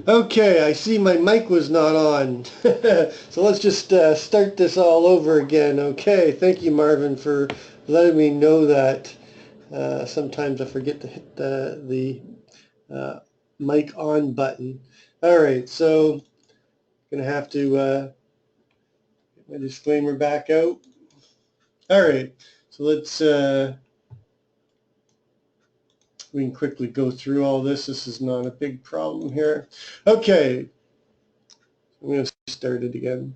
Okay, I see my mic was not on. So let's just start this all over again. Okay, thank you, Marvin, for letting me know that. Sometimes I forget to hit the mic on button. All right, so gonna have to get my disclaimer back out. All right, so let's we can quickly go through all this. This is not a big problem here. Okay, I'm gonna start it again.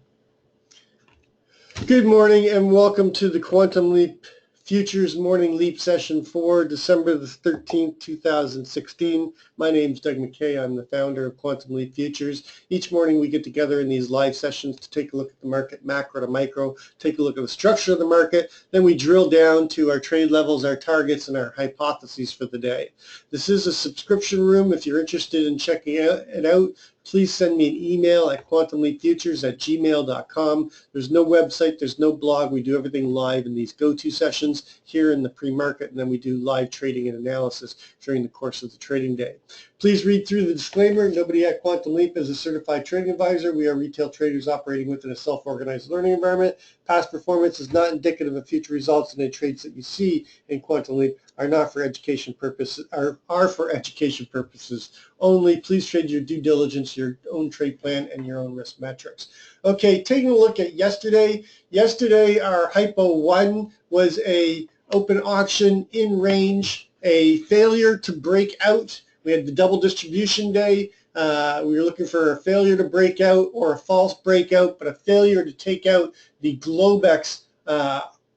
Good morning and welcome to the Quantum Leap Futures Morning Leap Session for December the 13th, 2016. My name is Doug McKay. I'm the founder of Quantum Leap Futures. Each morning we get together in these live sessions to take a look at the market macro to micro, take a look at the structure of the market, then we drill down to our trade levels, our targets, and our hypotheses for the day. This is a subscription room. If you're interested in checking it out, please send me an email at quantumleapfutures@gmail.com. There's no website, there's no blog. We do everything live in these go-to sessions here in the pre-market, and then we do live trading and analysis during the course of the trading day. Please read through the disclaimer. Nobody at Quantum Leap is a certified trading advisor. We are retail traders operating within a self-organized learning environment. Past performance is not indicative of future results, and the trades that you see in Quantum Leap are not for education purposes, are for education purposes only. Please trade your due diligence, your own trade plan, and your own risk metrics. Okay, taking a look at yesterday. Yesterday, our Hypo 1 was a open auction in range, a failure to break out. We had the double distribution day. We were looking for a failure to break out or a false breakout, but a failure to take out the Globex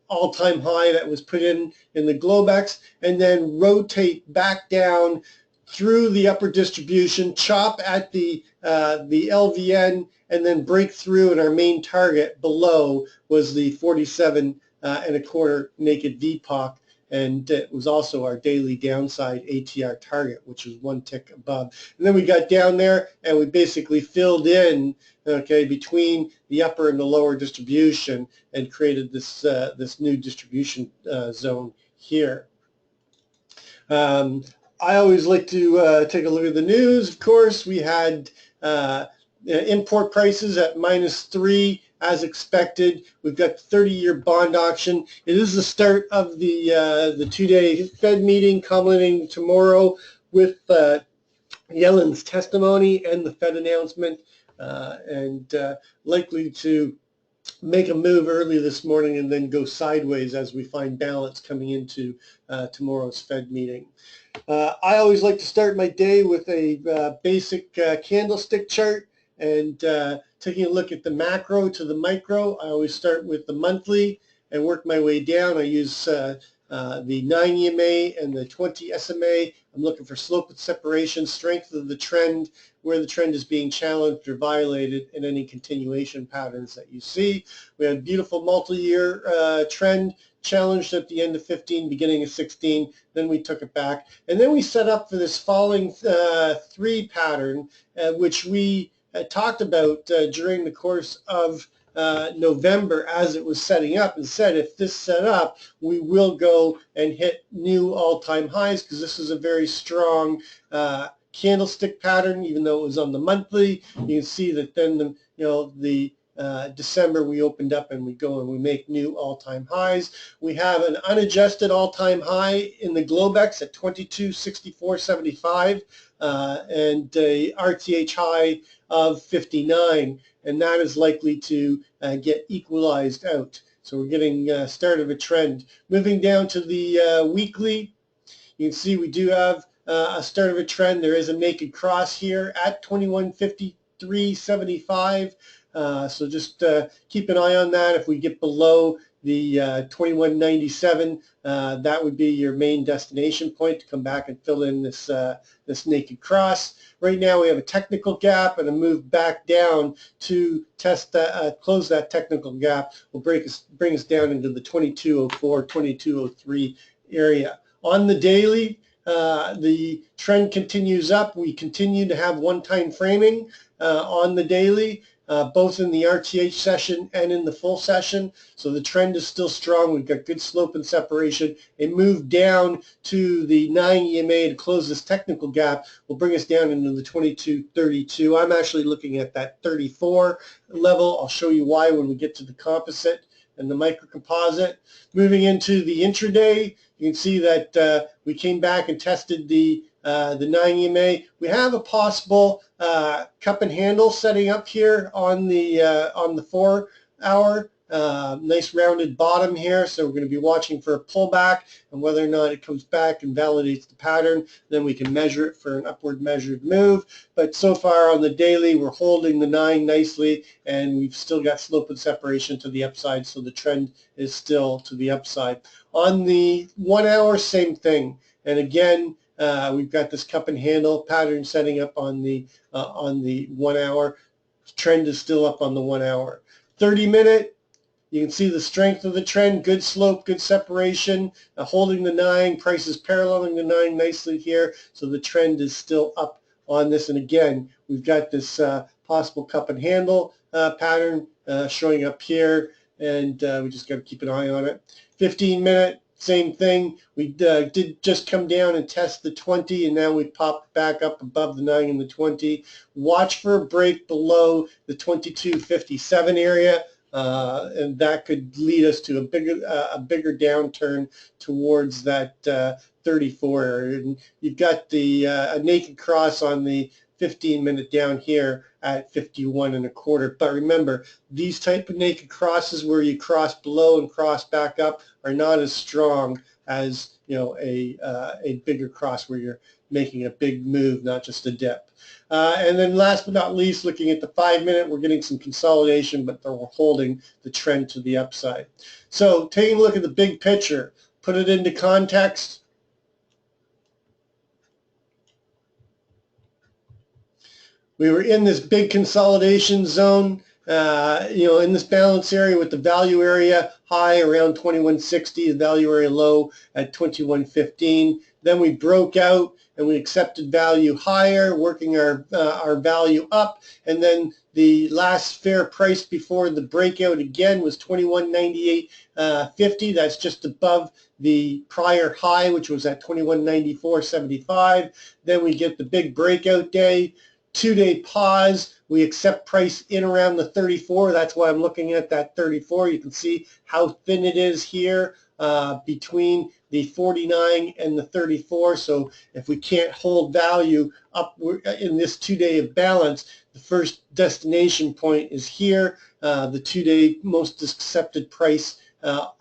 all-time high that was put in the Globex, and then rotate back down through the upper distribution, chop at the LVN, and then break through, and our main target below was the 47 and a quarter naked VPOC, and it was also our daily downside ATR target, which was one tick above. And then we got down there and we basically filled in, okay, between the upper and the lower distribution and created this this new distribution zone here. I always like to take a look at the news. Of course, we had import prices at -3 as expected. We've got the 30-year bond auction. It is the start of the two-day Fed meeting, culminating tomorrow with Yellen's testimony and the Fed announcement, and likely to make a move early this morning and then go sideways as we find balance coming into tomorrow's Fed meeting. I always like to start my day with a basic candlestick chart, and taking a look at the macro to the micro. I always start with the monthly and work my way down. I use the 9 EMA and the 20 SMA. I'm looking for slope of separation, strength of the trend, where the trend is being challenged or violated, and any continuation patterns that you see. We had a beautiful multi-year trend challenged at the end of 15, beginning of 16. Then we took it back. And then we set up for this falling 3 pattern, which we talked about during the course of November as it was setting up, and said if this set up, we will go and hit new all-time highs, because this is a very strong candlestick pattern. Even though it was on the monthly, you can see that then the December we opened up and we go and we make new all-time highs. We have an unadjusted all-time high in the Globex at 2264.75 and a RTH high of 59, and that is likely to get equalized out. So we're getting start of a trend. Moving down to the weekly, you can see we do have a start of a trend. There is a naked cross here at 2153.75. So just keep an eye on that. If we get below the 2197, that would be your main destination point to come back and fill in this this naked cross. Right now we have a technical gap, and a move back down to test that, close that technical gap will bring us down into the 2204, 2203 area. On the daily, the trend continues up. We continue to have one-time framing on the daily. both in the RTH session and in the full session. So the trend is still strong. We've got good slope and separation. A move down to the 9 EMA to close this technical gap will bring us down into the 22.32. I'm actually looking at that 34 level. I'll show you why when we get to the composite and the microcomposite. Moving into the intraday, you can see that we came back and tested the 9 EMA. We have a possible cup and handle setting up here on the 4 hour. Nice rounded bottom here, so we're going to be watching for a pullback, and whether or not it comes back and validates the pattern, then we can measure it for an upward measured move. But so far on the daily, we're holding the 9 nicely, and we've still got slope and separation to the upside, so the trend is still to the upside. On the 1 hour, same thing, and again, we've got this cup and handle pattern setting up on the 1 hour. Trend is still up on the 1 hour. 30-minute, you can see the strength of the trend, good slope, good separation, holding the 9, price is paralleling the 9 nicely here, so the trend is still up on this. And again, we've got this possible cup and handle pattern showing up here, and we just got to keep an eye on it. 15-minute, same thing. We did just come down and test the 20, and now we popped back up above the 9 and the 20. Watch for a break below the 22.57 area. And that could lead us to a bigger downturn towards that 34 area. And you've got the a naked cross on the 15-minute down here at 51.25. But remember, these type of naked crosses where you cross below and cross back up are not as strong as a bigger cross where you're making a big move, not just a dip. And then last but not least, looking at the 5-minute, we're getting some consolidation, but we're holding the trend to the upside. So taking a look at the big picture, put it into context. We were in this big consolidation zone, in this balance area with the value area high around 2160, the value area low at 2115. Then we broke out and we accepted value higher, working our value up, and then the last fair price before the breakout again was 2198.50. That's just above the prior high, which was at 2194.75. Then we get the big breakout day. 2-day pause, we accept price in around the 34. That's why I'm looking at that 34. You can see how thin it is here between the 49 and the 34. So if we can't hold value up in this 2-day of balance, the first destination point is here, the 2-day most accepted price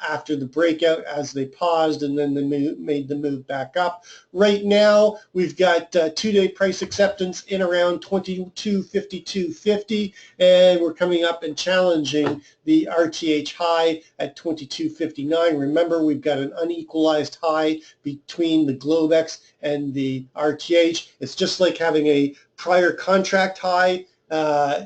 after the breakout as they paused, and then they made the move back up. Right now, we've got 2-day price acceptance in around 2252.50, and we're coming up and challenging the RTH high at 2259. Remember, we've got an unequalized high between the Globex and the RTH. It's just like having a prior contract high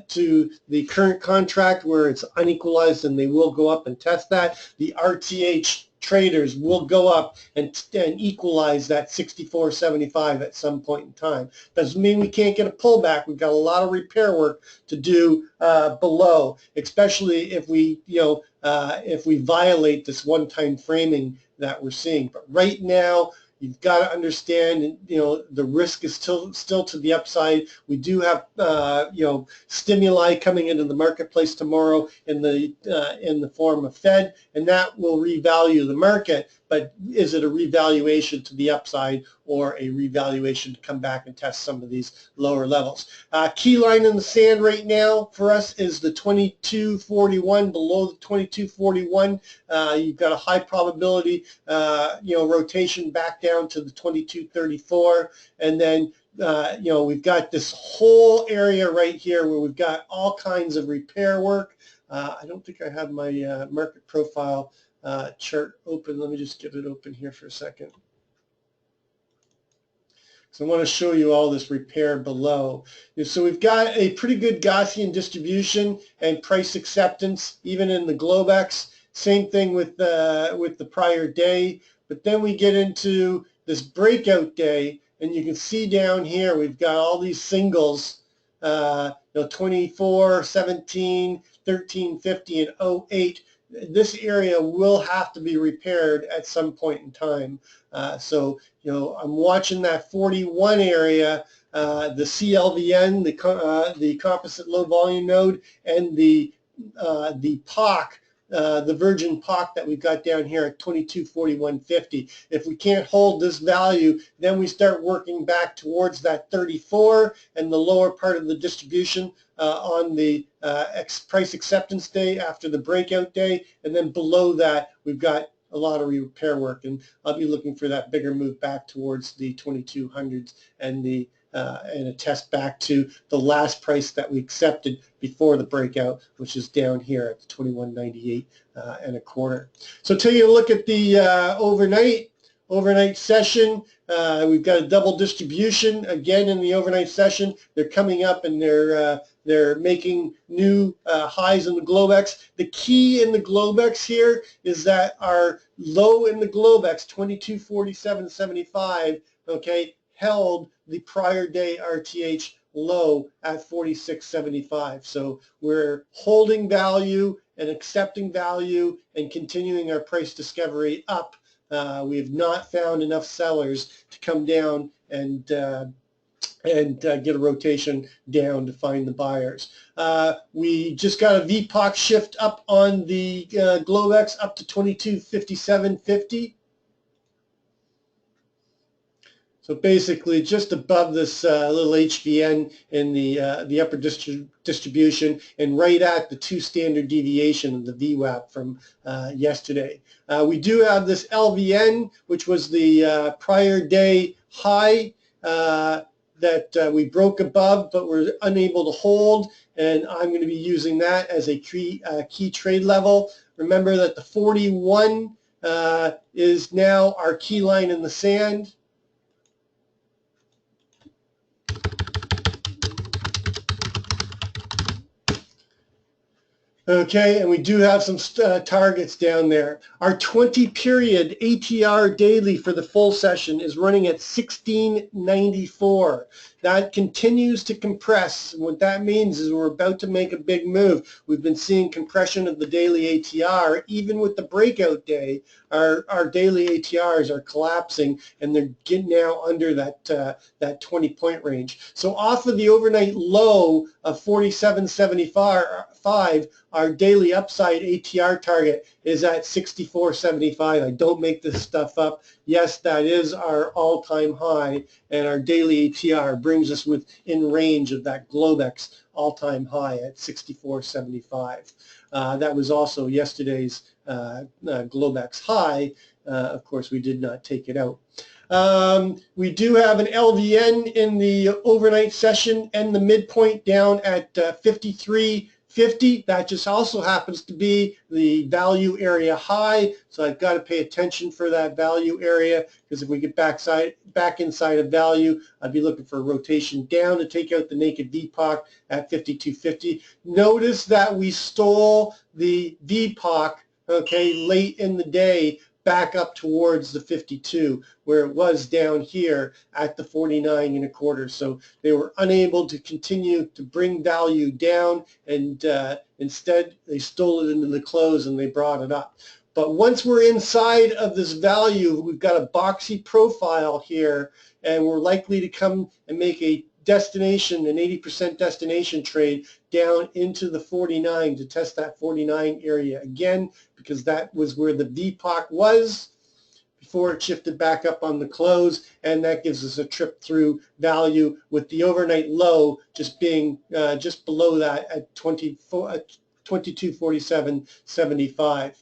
to the current contract where it's unequalized, and they will go up and test that. The RTH traders will go up and equalize that 64.75 at some point in time. Doesn't mean we can't get a pullback. We've got a lot of repair work to do below, especially if we violate this one-time framing that we're seeing. But right now, you've got to understand, the risk is still to the upside. We do have, stimuli coming into the marketplace tomorrow in the form of Fed, and that will revalue the market. But is it a revaluation to the upside or a revaluation to come back and test some of these lower levels? Key line in the sand right now for us is the 2241. Below the 2241, you've got a high probability, rotation back down to the 2234, and then we've got this whole area right here where we've got all kinds of repair work. I don't think I have my market profile chart open. Let me just get it open here for a second. So I want to show you all this repair below. So we've got a pretty good Gaussian distribution and price acceptance even in the Globex. Same thing with the prior day. But then we get into this breakout day, and you can see down here we've got all these singles 24, 17, 1350, and 08, this area will have to be repaired at some point in time. So, I'm watching that 41 area, the CLVN, the composite low volume node, and the POC, the virgin POC that we've got down here at 2241.50. If we can't hold this value, then we start working back towards that 34 and the lower part of the distribution on the price acceptance day after the breakout day, and then below that we've got a lot of repair work, and I'll be looking for that bigger move back towards the 2200s and a test back to the last price that we accepted before the breakout, which is down here at 21.98 and a quarter. So taking a look at the overnight session, we've got a double distribution again in the overnight session. They're coming up and they're making new highs in the Globex. The key in the Globex here is that our low in the Globex, 2247.75, okay, held the prior day RTH low at 46.75. So we're holding value and accepting value and continuing our price discovery up. We have not found enough sellers to come down and get a rotation down to find the buyers. We just got a VPOC shift up on the Globex up to 2257.50. So basically just above this little HVN in the upper distribution and right at the 2 standard deviation of the VWAP from yesterday. We do have this LVN, which was the prior day high that we broke above but were unable to hold, and I'm going to be using that as a key trade level. Remember that the 41 is now our key line in the sand. Okay, and we do have some targets down there. Our 20-period ATR daily for the full session is running at 1694. That continues to compress. And what that means is we're about to make a big move. We've been seeing compression of the daily ATR. Even with the breakout day, our daily ATRs are collapsing, and they're getting now under that 20-point range. So off of the overnight low of 47.75, our daily upside ATR target is at 64.75. I don't make this stuff up. Yes, that is our all-time high, and our daily ATR brings us within range of that Globex all-time high at 64.75. That was also yesterday's Globex high. Of course, we did not take it out. We do have an LVN in the overnight session and the midpoint down at 53.50. That just also happens to be the value area high, so I've got to pay attention for that value area, because if we get back inside of value, I'd be looking for a rotation down to take out the naked VPOC at 52.50. Notice that we stole the VPOC, okay, late in the day back up towards the 52, where it was down here at the 49.25. So they were unable to continue to bring value down, and instead they stole it into the close and they brought it up. But once we're inside of this value, we've got a boxy profile here, and we're likely to come and make a destination, an 80% destination trade down into the 49 to test that 49 area again, because that was where the VPOC was before it shifted back up on the close, and that gives us a trip through value with the overnight low just being just below that at 2247.75.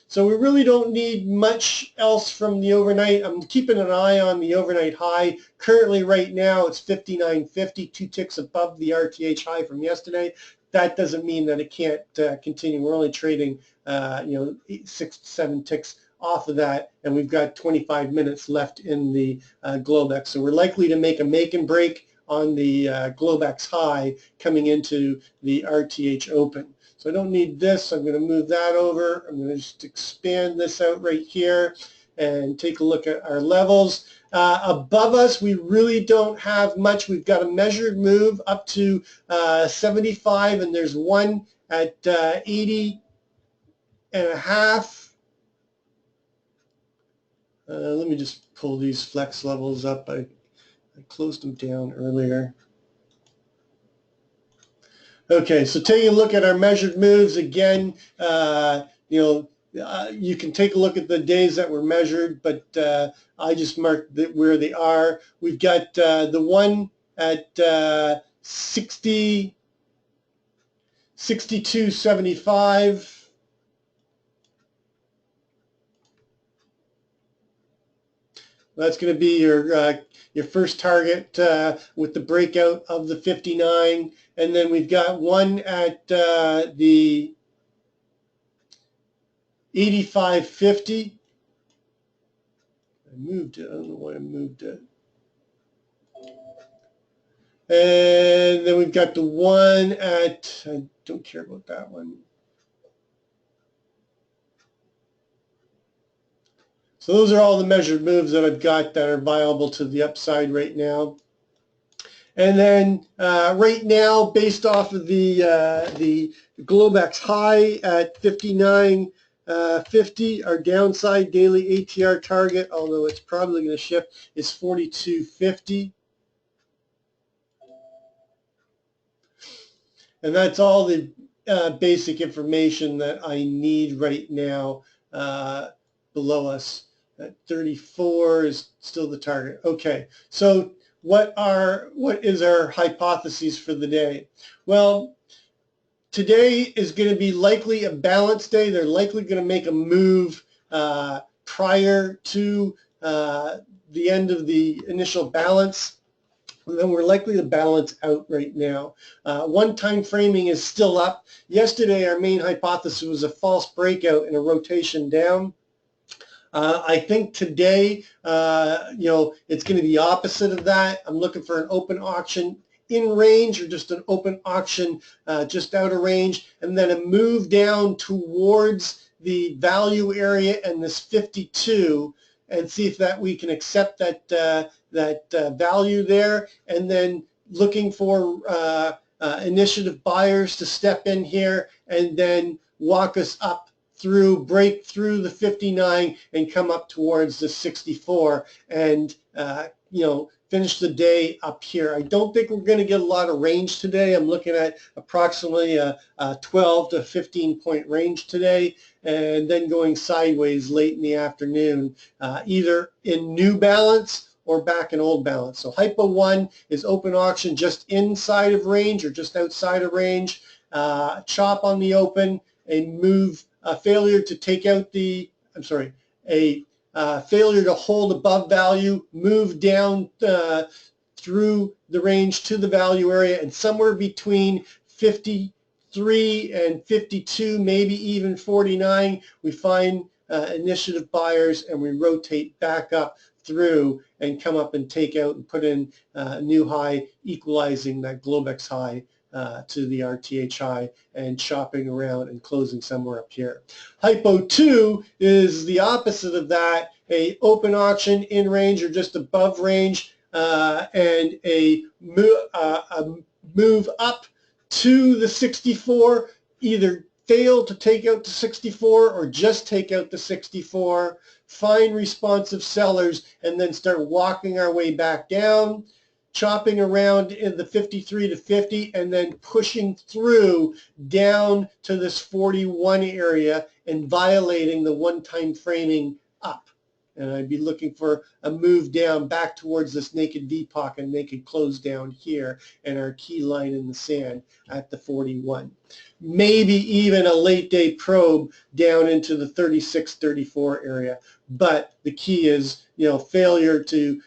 So we really don't need much else from the overnight. I'm keeping an eye on the overnight high. Currently right now it's 59.50, 2 ticks above the RTH high from yesterday. That doesn't mean that it can't continue. We're only trading 6 to 7 ticks off of that, and we've got 25 minutes left in the Globex. So we're likely to make and break on the Globex high coming into the RTH open. So I don't need this. I'm going to move that over. I'm going to just expand this out right here and take a look at our levels. Above us, we really don't have much. We've got a measured move up to 75, and there's one at 80 and a half. Let me just pull these flex levels up. I closed them down earlier. Okay, so taking a look at our measured moves again, you can take a look at the days that were measured, but I just marked where they are. We've got the one at 62.75. That's going to be your first target with the breakout of the 59. And then we've got one at the 85.50. I moved it. I don't know why I moved it. And then we've got the one at, I don't care about that one. So those are all the measured moves that I've got that are viable to the upside right now. And then right now, based off of the Globex high at 59.50, our downside daily ATR target, although it's probably going to shift, is 42.50. And that's all the basic information that I need right now below us. At 34 is still the target. Okay, so what is our hypotheses for the day? Well, today is going to be likely a balance day. They're likely going to make a move prior to the end of the initial balance. And then we're likely to balance out right now. One time framing is still up. Yesterday, our main hypothesis was a false breakout and a rotation down. I think today, it's going to be opposite of that. I'm looking for an open auction in range or just an open auction just out of range, and then a move down towards the value area and this 52, and see if that we can accept that value there, and then looking for initiative buyers to step in here and then walk us up through, break through the 59 and come up towards the 64 and finish the day up here. I don't think we're going to get a lot of range today. I'm looking at approximately a 12 to 15 point range today, and then going sideways late in the afternoon, either in new balance or back in old balance. So hypo 1 is open auction just inside of range or just outside of range, chop on the open, a move, a failure to take out the, failure to hold above value, move down through the range to the value area, and somewhere between 53 and 52, maybe even 49, we find initiative buyers and we rotate back up through and come up and take out and put in a new high, equalizing that Globex high to the RTH high and chopping around and closing somewhere up here. Hypo 2 is the opposite of that, a open auction in range or just above range, and a move up to the 64, either fail to take out the 64 or just take out the 64, find responsive sellers, and then start walking our way back down, chopping around in the 53 to 50, and then pushing through down to this 41 area and violating the one-time framing up. And I'd be looking for a move down back towards this naked V pocket and naked close down here and our key line in the sand at the 41. Maybe even a late day probe down into the 36, 34 area. But the key is, failure to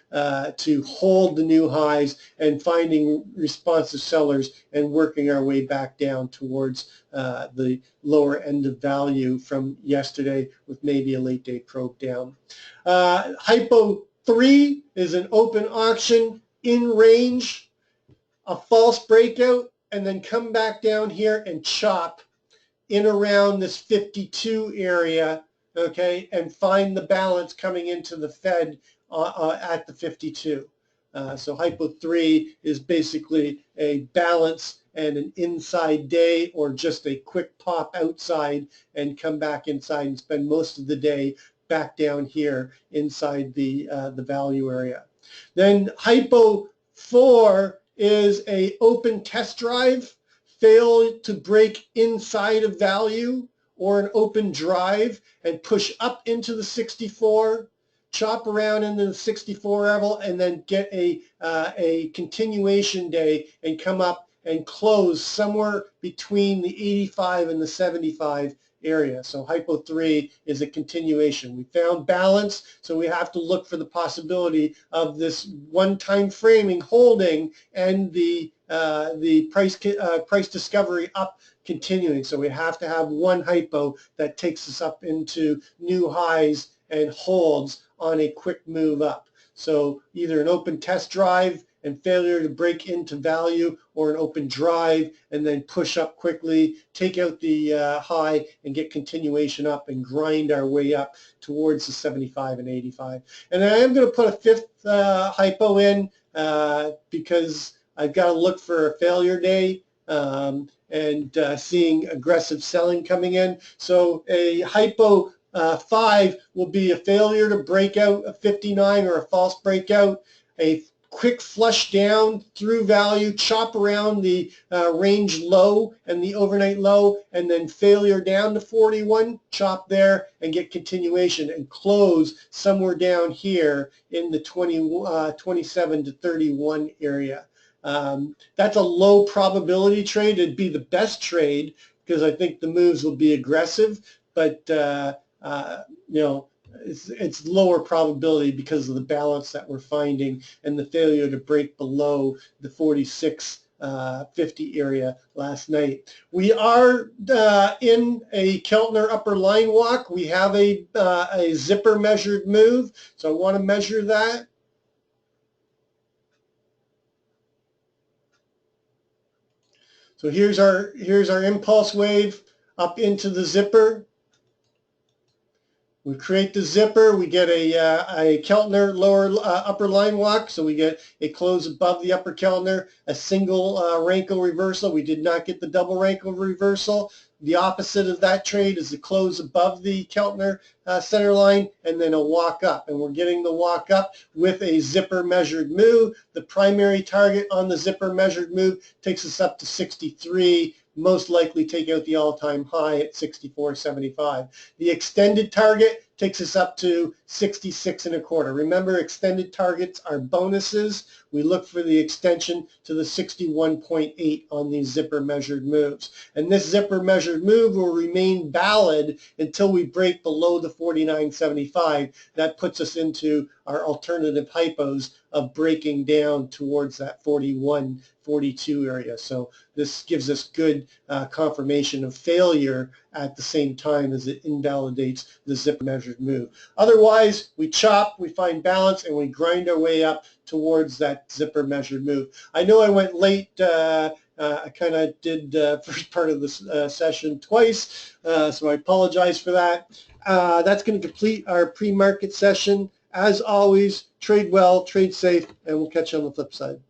hold the new highs and finding responsive sellers and working our way back down towards the lower end of value from yesterday with maybe a late day probe down. Hypo 3 is an open auction in range, a false breakout, and then come back down here and chop in around this 52 area, okay, and find the balance coming into the Fed at the 52. So hypo 3 is basically a balance and an inside day, or just a quick pop outside and come back inside and spend most of the day back down here inside the value area. Then hypo 4 is a open test drive, fail to break inside of value, or an open drive and push up into the 64, chop around into the 64 level, and then get a continuation day and come up and close somewhere between the 85 and the 75 area. So hypo 3 is a continuation. We found balance, so we have to look for the possibility of this one-time framing holding and the price discovery up continuing. So we have to have one hypo that takes us up into new highs and holds on a quick move up. So either an open test drive and failure to break into value, or an open drive and then push up quickly, take out the high and get continuation up and grind our way up towards the 75 and 85. And I am going to put a fifth hypo in because I've got to look for a failure day and seeing aggressive selling coming in. So a hypo 5 will be a failure to break out a 59 or a false breakout, a quick flush down through value, chop around the range low and the overnight low, and then failure down to 41, chop there and get continuation and close somewhere down here in the 27 to 31 area. That's a low probability trade. It'd be the best trade because I think the moves will be aggressive, but you know, it's lower probability because of the balance that we're finding and the failure to break below the 46.50 area last night. We are in a Keltner upper line walk. We have a zipper measured move, so I want to measure that. So here's our impulse wave up into the zipper. We create the zipper, we get a Keltner lower upper line walk, so we get a close above the upper Keltner, a single Renko reversal. We did not get the double Renko reversal. The opposite of that trade is the close above the Keltner center line and then a walk up. And we're getting the walk up with a zipper measured move. The primary target on the zipper measured move takes us up to 63, most likely take out the all-time high at 64.75. The extended target takes us up to 66.25. Remember, extended targets are bonuses. We look for the extension to the 61.8 on these zipper measured moves. And this zipper measured move will remain valid until we break below the 49.75. That puts us into our alternative hypos of breaking down towards that 41, 42 area. So this gives us good confirmation of failure at the same time as it invalidates the zipper measured move. Otherwise, we chop, we find balance, and we grind our way up towards that zipper measured move. I know I went late. I kind of did first part of this session twice, so I apologize for that. That's going to complete our pre-market session. As always, trade well, trade safe, and we'll catch you on the flip side.